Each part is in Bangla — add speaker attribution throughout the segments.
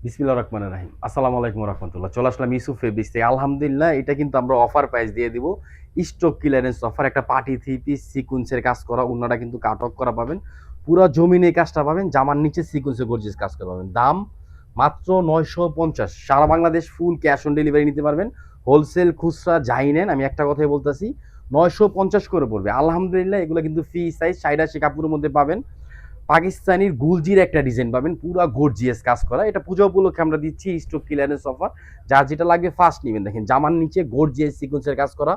Speaker 1: বিসমিল্লাহির রহমানির রহিম। আসসালামু আলাইকুম ওয়া রাহমাতুল্লাহ। চলে আসলাম ইউসুফ ফেব্রিক্স থেকে। আলহামদুলিল্লাহ এটা কিন্তু আমরা অফার প্রাইস দিয়ে দিব। স্টক ক্লিয়ারেন্স অফার, একটা পার্টি থ্রি পিস সিকোয়েন্সের কাজ করা, ওড়নাটা কিন্তু কাট অফ করা পাবেন। পুরা জমিনে কাজটা পাবেন, জামার নিচে সিকোয়েন্সের গর্জিয়াস কাজ করা পাবেন। দাম মাত্র 950। সারা Bangladesh full cash on delivery নিতে পারবেন। হোলসেল খুচরা যাই নেন, আমি একটা কথাই বলতেছি, 950 করে পড়বে। আলহামদুলিল্লাহ এগুলো কিন্তু ফ্রি সাইজ ৮৮ কাপড়ের মধ্যে পাবেন। পাকিস্তানির গুলজির একটা ডিজাইন পাবেন, পুরো গর্জিয়াস কাজ করা। এটা পূজা উপলক্ষে আমরা দিচ্ছি স্টক ক্লিয়ারেন্স অফার। যার যেটা লাগবে ফার্স্ট নেবেন। দেখেন জামার নিচে গর্জিয়াস সিকোয়েন্সের কাজ করা,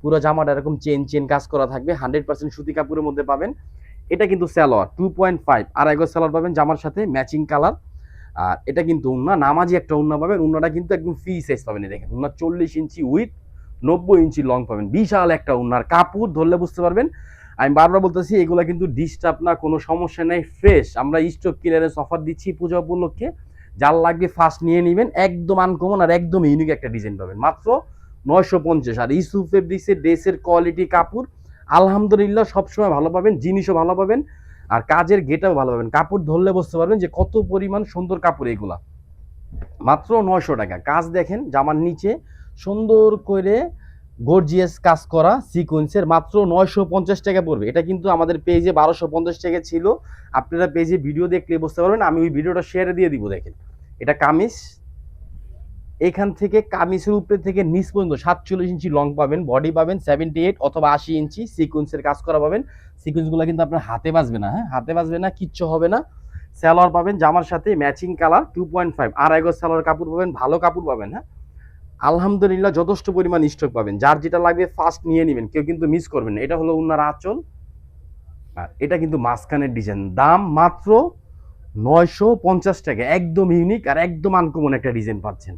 Speaker 1: পুরো জামাটা এরকম চেন চেন কাজ করা থাকবে। 100% সুতি কাপড়ের মধ্যে পাবেন। এটা কিন্তু সালোয়ার 2.5 আড়াই গজ সালোয়ার পাবেন, জামার সাথে ম্যাচিং কালার। আর এটা কিন্তু উন্না নামাজি একটা উন্না পাবেন। উন্নাটা কিন্তু একদম ফ্রি সাইজ পাবেন। দেখেন উন্না 40 ইঞ্চি উইথ 90 ইঞ্চি লং পাবেন। বিশাল একটা উন্নার কাপড় ধরলে বুঝতে পারবেন। আমি বারবার বলতেছি এগুলো কিন্তু ডিস্টার্ব না, কোনো সমস্যা নাই, ফ্রেশ। আমরা স্টক ক্লিয়ারেন্স অফার দিচ্ছি পূজা উপলক্ষে। যার লাগবে ফার্স্ট নিয়ে নেবেন। একদম আনকমন আর একদম ইউনিক একটা ডিজাইন পাবেন মাত্র 950। আর ইউসুফ ফেব্রিক্সের ড্রেসের কোয়ালিটি কাপড় আলহামদুলিল্লাহ সবসময় ভালো পাবেন, জিনিসও ভালো পাবেন, আর কাজের গেটাও ভালো পাবেন। কাপড় ধরলে বুঝতে পারবেন যে কত পরিমাণ সুন্দর কাপড় এগুলা। মাত্র 900 টাকা। কাজ দেখেন জামার নিচে সুন্দর করে গর্জিয়াস কাজ করা সিকোয়েন্সের, মাত্র 950 টাকা পড়বে। এটা কিন্তু আমাদের পেজে 1250 টাকা ছিল। আপনারা পেজে ভিডিও দেখলে বুঝতে পারবেন, আমি ওই ভিডিওটা শেয়ারে দিয়ে দিব। দেখেন এটা কামিজ, এখান থেকে কামিজের উপরে থেকে নিচ পর্যন্ত 47 ইঞ্চি লং পাবেন, বডি পাবেন 78 অথবা 80 ইঞ্চি, সিকোয়েন্সের কাজ করা পাবেন। সিকোয়েন্সগুলো কিন্তু আপনার হাতে বাজবে না, হ্যাঁ হাতে বাজবে না, কিচ্ছু হবে না। সালোয়ার পাবেন জামার সাথে ম্যাচিং কালার 2.5 আড়াই গজ সালোয়ার কাপড় পাবেন, ভালো কাপড় পাবেন। হ্যাঁ আলহামদুলিল্লাহ যথেষ্ট পরিমাণ স্টক পাবেন। যার যেটা লাগবে ফার্স্ট নিয়ে নেবেন, কেউ কিন্তু মিস করবেন না। এটা হলো উন্নার আঁচল, আর এটা কিন্তু মাঝখানের ডিজাইন। দাম মাত্র 950 টাকা। একদম ইউনিক আর একদম আনকমন একটা ডিজাইন পাচ্ছেন।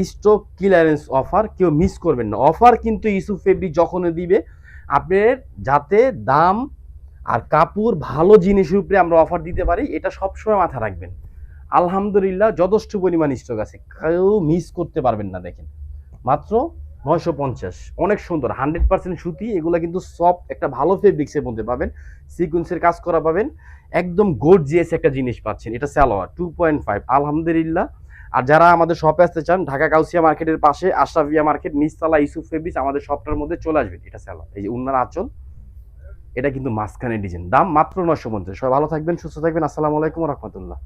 Speaker 1: স্টক ক্লিয়ারেন্স অফার, কেউ মিস করবেন না। অফার কিন্তু ইউসুফ ফেব্রিক যখনই দিবে আপনার, যাতে দাম আর কাপড় ভালো জিনিসের উপরে আমরা অফার দিতে পারি, এটা সবসময় মাথা রাখবেন। আলহামদুলিল্লাহ যথেষ্ট পরিমাণ স্টক আছে, কেউ মিস করতে পারবেন না। দেখেন মাত্র 950, অনেক সুন্দর 100% সুতি। এগুলো কিন্তু সফট একটা ভালো ফেব্রিক্সের মধ্যে পাবেন, সিকোয়েন্সের কাজ করা পাবেন, একদম গর্জিয়াস একটা জিনিস পাচ্ছেন। এটা সালোয়ার 2.5 আলহামদুলিল্লাহ। আর যারা আমাদের শপে আসতে চান, ঢাকা কাউসিয়া মার্কেটের পাশে আশরাফিয়া মার্কেট নিচতলা ইউসুফ ফেব্রিক্স, আমাদের শপটার মধ্যে চলে আসবেন। এটা সালোয়ার, এই যে উন্নার আঁচল, এটা কিন্তু মাঝখানে ডিজাইন। দাম মাত্র 950। সবাই ভালো থাকবেন, সুস্থ থাকবেন। আসসালামু আলাইকুম ওয়া রাহমাতুল্লাহ।